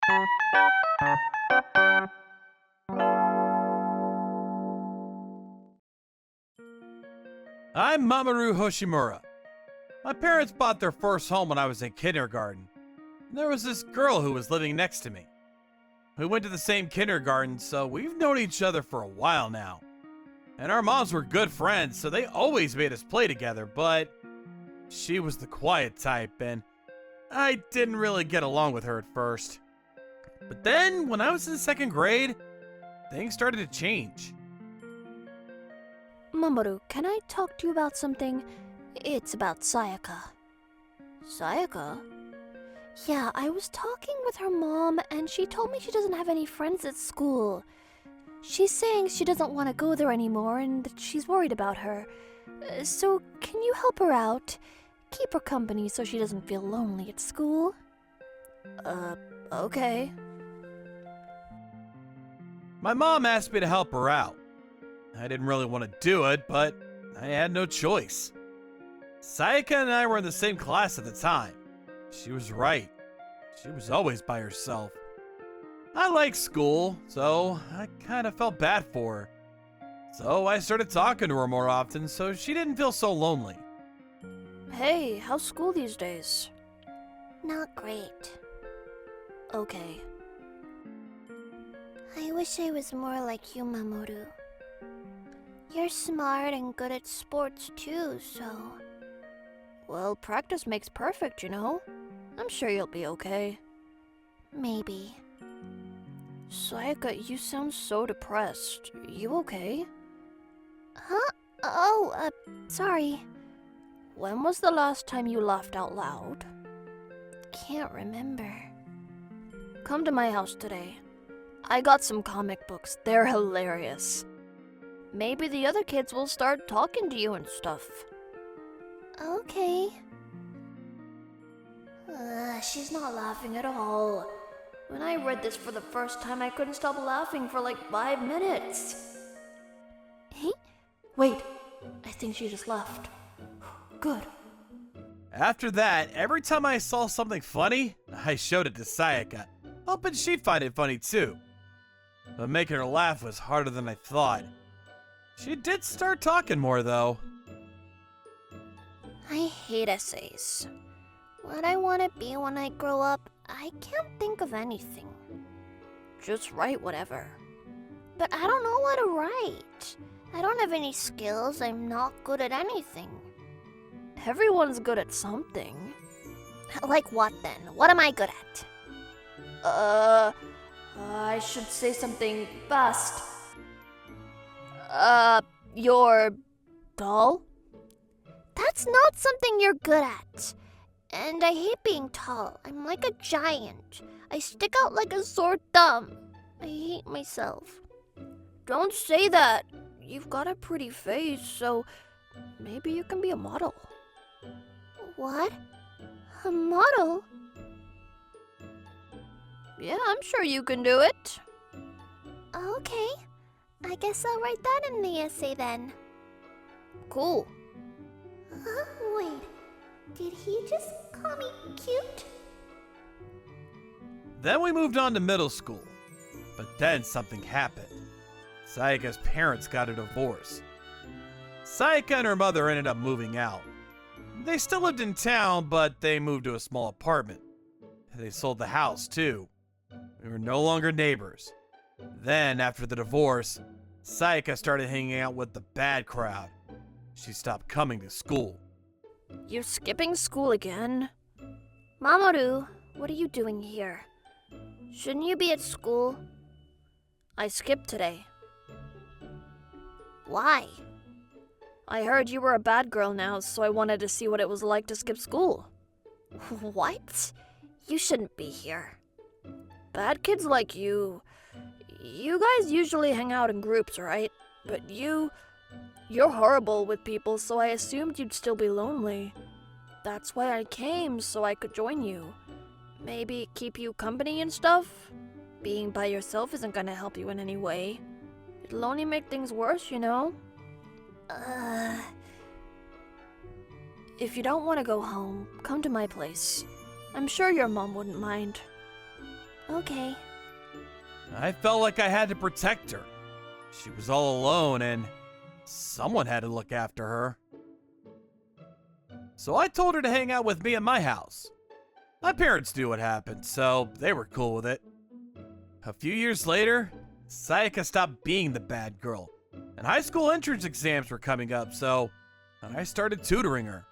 I'm Mamoru Hoshimura. My parents bought their first home when I was in kindergarten. There was this girl who was living next to me. We went to the same kindergarten, so we've known each other for a while now. And our moms were good friends, so they always made us play together, but she was the quiet type, and I didn't really get along with her at first. But then, when I was in second grade, things started to change. Mamoru, can I talk to you about something? It's about Sayaka. Sayaka? Yeah, I was talking with her mom, and she told me she doesn't have any friends at school. She's saying she doesn't want to go there anymore, and that she's worried about her. So, can you help her out? Keep her company so she doesn't feel lonely at school? Okay. My mom asked me to help her out. I didn't really want to do it, but I had no choice. Sayaka and I were in the same class at the time. She was right. She was always by herself. I liked school, so I kind of felt bad for her. So I started talking to her more often so she didn't feel so lonely. Hey, how's school these days? Not great. Okay. I wish I was more like you, Mamoru. You're smart and good at sports too, so... Well, practice makes perfect, you know? I'm sure you'll be okay. Maybe. Sayaka, you sound so depressed. You okay? Huh? Oh, sorry. When was the last time you laughed out loud? Can't remember. Come to my house today. I got some comic books. They're hilarious. Maybe the other kids will start talking to you and stuff. Okay. She's not laughing at all. When I read this for the first time, I couldn't stop laughing for like 5 minutes. Wait, I think she just left. Good. After that, every time I saw something funny, I showed it to Sayaka, hoping she'd find it funny too. But making her laugh was harder than I thought. She did start talking more though. I hate essays. What I want to be when I grow up, I can't think of anything. Just write whatever. But I don't know what to write. I don't have any skills. I'm not good at anything. Everyone's good at something. Like what then? What am I good at? I should say something fast. You're tall? That's not something you're good at. And I hate being tall. I'm like a giant. I stick out like a sore thumb. I hate myself. Don't say that. You've got a pretty face, so maybe you can be a model. What? A model? Yeah, I'm sure you can do it. Okay. I guess I'll write that in the essay then. Cool. Wait. Did he just call me cute? Then we moved on to middle school. But then something happened. Sayaka's parents got a divorce. Sayaka and her mother ended up moving out. They still lived in town, but they moved to a small apartment. They sold the house, too. We were no longer neighbors. Then, after the divorce, Sayaka started hanging out with the bad crowd. She stopped coming to school. You're skipping school again? Mamoru, what are you doing here? Shouldn't you be at school? I skipped today. Why? I heard you were a bad girl now, so I wanted to see what it was like to skip school. What? You shouldn't be here. Bad kids like you guys usually hang out in groups, right? But you're horrible with people, so I assumed you'd still be lonely. That's why I came, so I could join you. Maybe keep you company and stuff? Being by yourself isn't gonna help you in any way. It'll only make things worse, you know? If you don't want to go home, come to my place. I'm sure your mom wouldn't mind. Okay. I felt like I had to protect her. She was all alone and someone had to look after her. So I told her to hang out with me at my house. My parents knew what happened, so they were cool with it. A few years later, Sayaka stopped being the bad girl, and high school entrance exams were coming up, so I started tutoring her.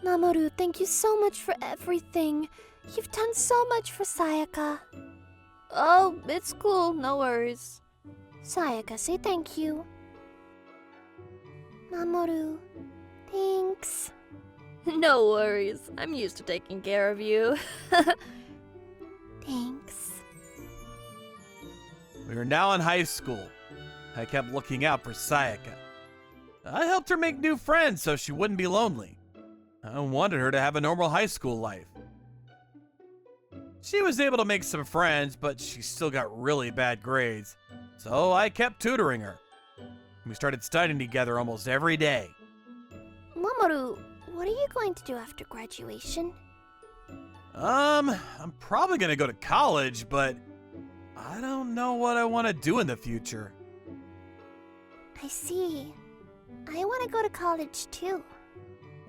Mamoru, thank you so much for everything. You've done so much for Sayaka. Oh, it's cool, no worries. Sayaka, say thank you. Mamoru, thanks. No worries, I'm used to taking care of you. Thanks. We were now in high school. I kept looking out for Sayaka. I helped her make new friends so she wouldn't be lonely. I wanted her to have a normal high school life. She was able to make some friends, but she still got really bad grades, so I kept tutoring her. We started studying together almost every day. Mamoru, what are you going to do after graduation? I'm probably gonna go to college, but I don't know what I want to do in the future. I see. I want to go to college too.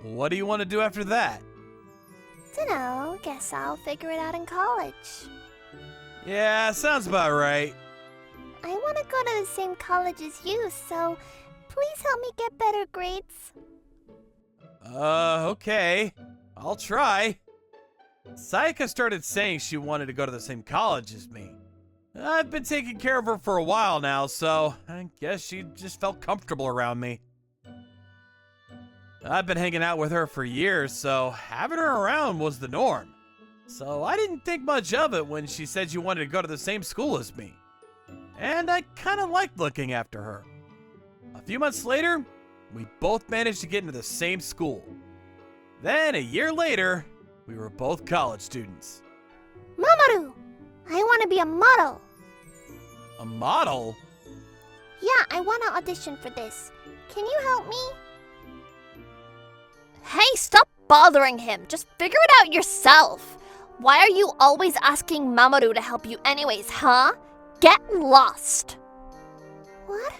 What do you want to do after that? Dunno, guess I'll figure it out in college. Yeah, sounds about right. I want to go to the same college as you, so please help me get better grades. Okay. I'll try. Sayaka started saying she wanted to go to the same college as me. I've been taking care of her for a while now, so I guess she just felt comfortable around me. I've been hanging out with her for years, so having her around was the norm. So I didn't think much of it when she said she wanted to go to the same school as me. And I kind of liked looking after her. A few months later, we both managed to get into the same school. Then a year later, we were both college students. Mamoru, I want to be a model. A model? Yeah, I want to audition for this. Can you help me? Hey, stop bothering him. Just figure it out yourself. Why are you always asking Mamoru to help you anyways, huh? Get lost. What?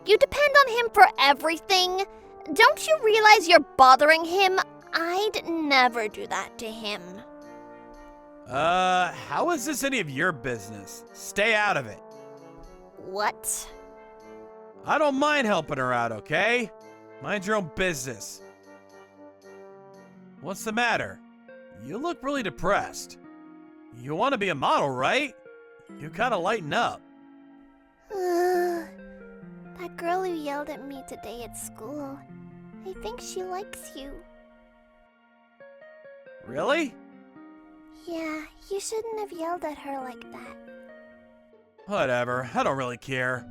You depend on him for everything. Don't you realize you're bothering him? I'd never do that to him. How is this any of your business? Stay out of it. What? I don't mind helping her out, okay? Mind your own business. What's the matter? You look really depressed. You want to be a model, right? You gotta lighten up. That girl who yelled at me today at school. I think she likes you. Really? Yeah, you shouldn't have yelled at her like that. Whatever, I don't really care.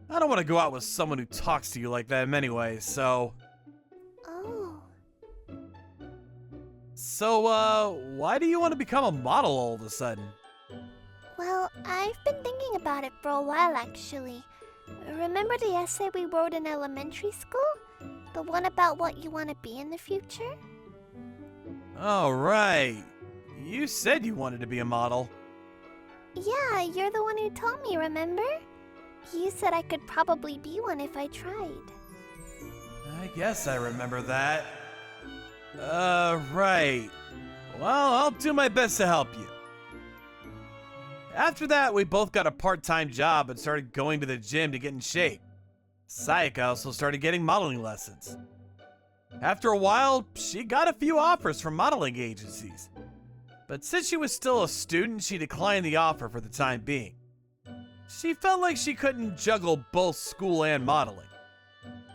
I don't want to go out with someone who talks to you like that anyway, so... Oh. So, why do you want to become a model all of a sudden? Well, I've been thinking about it for a while actually. Remember the essay we wrote in elementary school? The one about what you want to be in the future? Oh, right. You said you wanted to be a model. Yeah, you're the one who told me, remember? You said I could probably be one if I tried. I guess I remember that. Right. Well, I'll do my best to help you. After that, we both got a part-time job and started going to the gym to get in shape. Sayaka also started getting modeling lessons. After a while, she got a few offers from modeling agencies. But since she was still a student, she declined the offer for the time being. She felt like she couldn't juggle both school and modeling.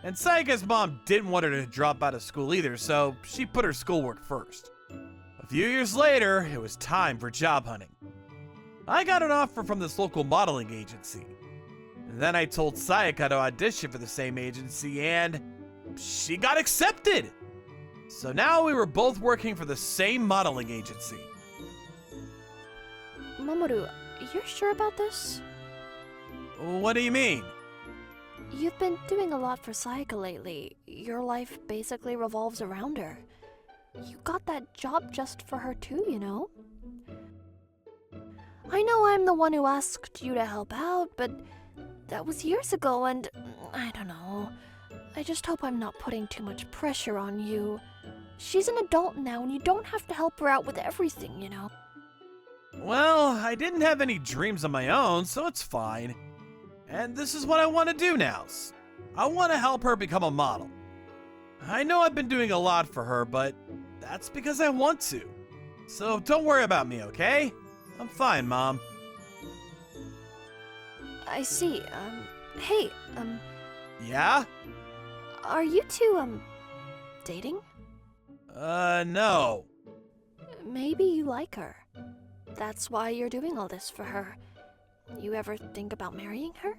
And Sayaka's mom didn't want her to drop out of school either, so she put her schoolwork first. A few years later, it was time for job hunting. I got an offer from this local modeling agency. And then I told Sayaka to audition for the same agency, and she got accepted! So now we were both working for the same modeling agency. Mamoru, you're sure about this? What do you mean? You've been doing a lot for Sayaka lately. Your life basically revolves around her. You got that job just for her too, you know? I know I'm the one who asked you to help out, but that was years ago and I don't know. I just hope I'm not putting too much pressure on you. She's an adult now and you don't have to help her out with everything, you know? Well, I didn't have any dreams of my own, so it's fine. And this is what I want to do now. I want to help her become a model. I know I've been doing a lot for her, but that's because I want to. So don't worry about me, okay? I'm fine, Mom. I see. Hey, Yeah? are you two, dating? No. Maybe you like her. That's why you're doing all this for her. You ever think about marrying her?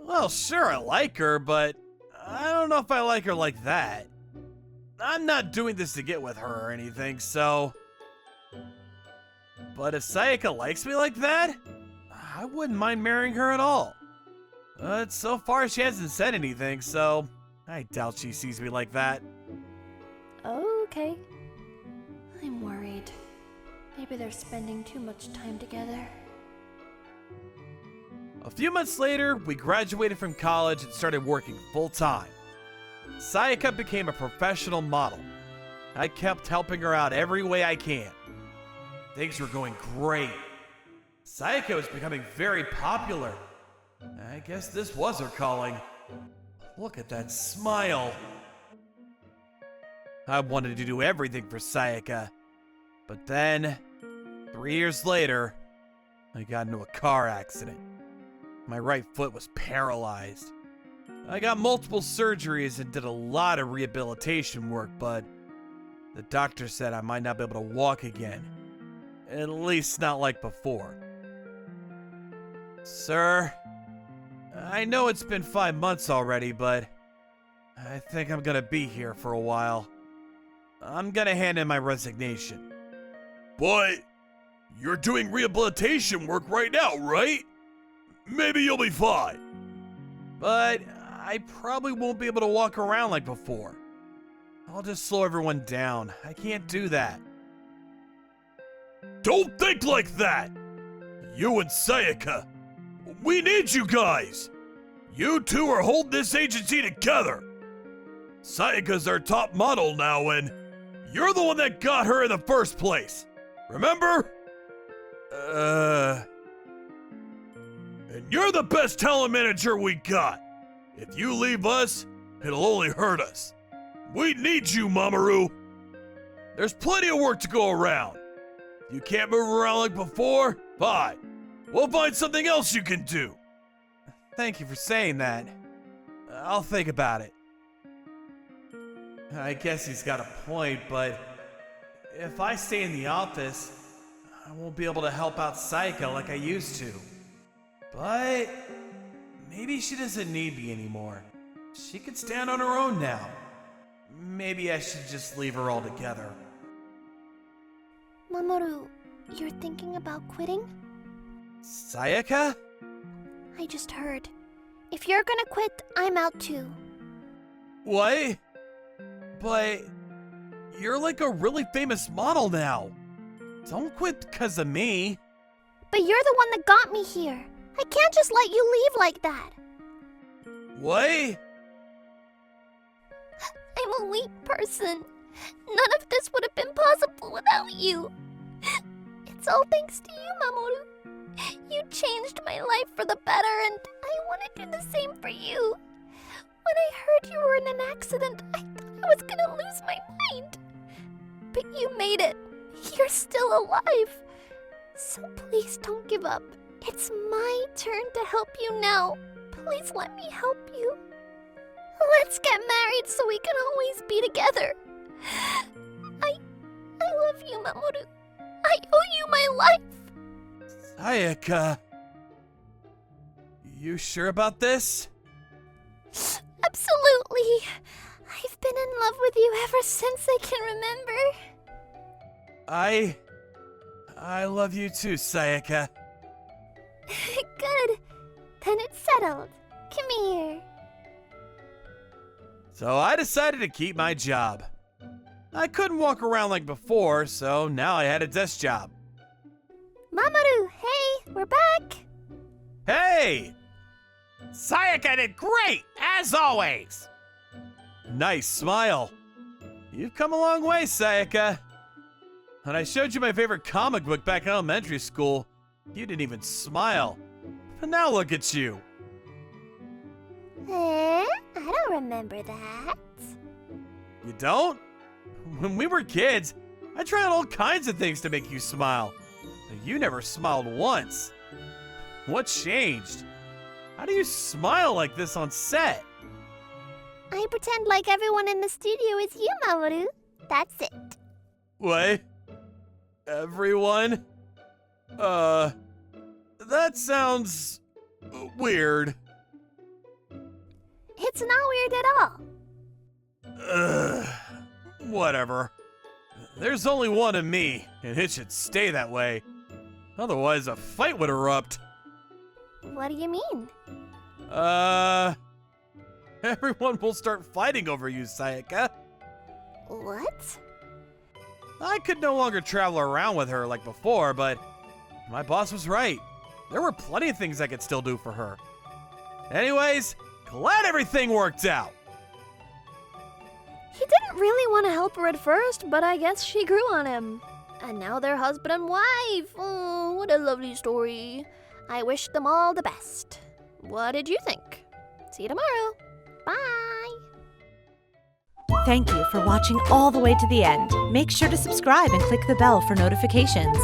Well, sure, I like her, but I don't know if I like her like that. I'm not doing this to get with her or anything, so... But if Sayaka likes me like that, I wouldn't mind marrying her at all. But so far she hasn't said anything, so I doubt she sees me like that. Okay. I'm worried. Maybe they're spending too much time together. A few months later, we graduated from college and started working full-time. Sayaka became a professional model. I kept helping her out every way I can. Things were going great. Sayaka was becoming very popular. I guess this was her calling. Look at that smile. I wanted to do everything for Sayaka. But then, 3 years later, I got into a car accident. My right foot was paralyzed. I got multiple surgeries and did a lot of rehabilitation work, but the doctor said I might not be able to walk again. At least not like before. Sir, I know it's been 5 months already, but I think I'm gonna be here for a while. I'm gonna hand in my resignation. But you're doing rehabilitation work right now, right? Maybe you'll be fine. But I probably won't be able to walk around like before. I'll just slow everyone down. I can't do that. Don't think like that! You and Sayaka, we need you guys! You two are holding this agency together! Sayaka's our top model now, and you're the one that got her in the first place. Remember? And you're the best talent manager we got. If you leave us, it'll only hurt us. We need you, Mamoru. There's plenty of work to go around. If you can't move around like before, fine. We'll find something else you can do. Thank you for saying that. I'll think about it. I guess he's got a point, but if I stay in the office, I won't be able to help out Sayaka like I used to. But maybe she doesn't need me anymore. She can stand on her own now. Maybe I should just leave her altogether. Mamoru, you're thinking about quitting? Sayaka? I just heard. If you're gonna quit, I'm out too. What? But you're like a really famous model now. Don't quit because of me. But you're the one that got me here. I can't just let you leave like that. What? I'm a weak person. None of this would have been possible without you. It's all thanks to you, Mamoru. You changed my life for the better, and I want to do the same for you. When I heard you were in an accident, I thought I was gonna lose my mind. But you made it. You're still alive. So please don't give up. It's my turn to help you now. Please let me help you. Let's get married so we can always be together. I love you, Mamoru. I owe you my life. Sayaka. You sure about this? Absolutely. I've been in love with you ever since I can remember. I love you too, Sayaka. Good. Then it's settled. Come here. So I decided to keep my job. I couldn't walk around like before, so now I had a desk job. Mamoru, hey, we're back. Hey! Sayaka did great, as always. Nice smile. You've come a long way, Sayaka. When I showed you my favorite comic book back in elementary school, you didn't even smile. But now look at you. I don't remember that. You don't? When we were kids, I tried all kinds of things to make you smile. But you never smiled once. What changed? How do you smile like this on set? I pretend like everyone in the studio is you, Mamoru. That's it. What? Everyone? That sounds weird. It's not weird at all. Ugh. Whatever. There's only one of me, and it should stay that way. Otherwise, a fight would erupt. What do you mean? Everyone will start fighting over you, Sayaka. What? I could no longer travel around with her like before, but my boss was right. There were plenty of things I could still do for her. Anyways, glad everything worked out. He didn't really want to help her at first, but I guess she grew on him. And now they're husband and wife. Oh, what a lovely story. I wish them all the best. What did you think? See you tomorrow. Bye. Thank you for watching all the way to the end. Make sure to subscribe and click the bell for notifications.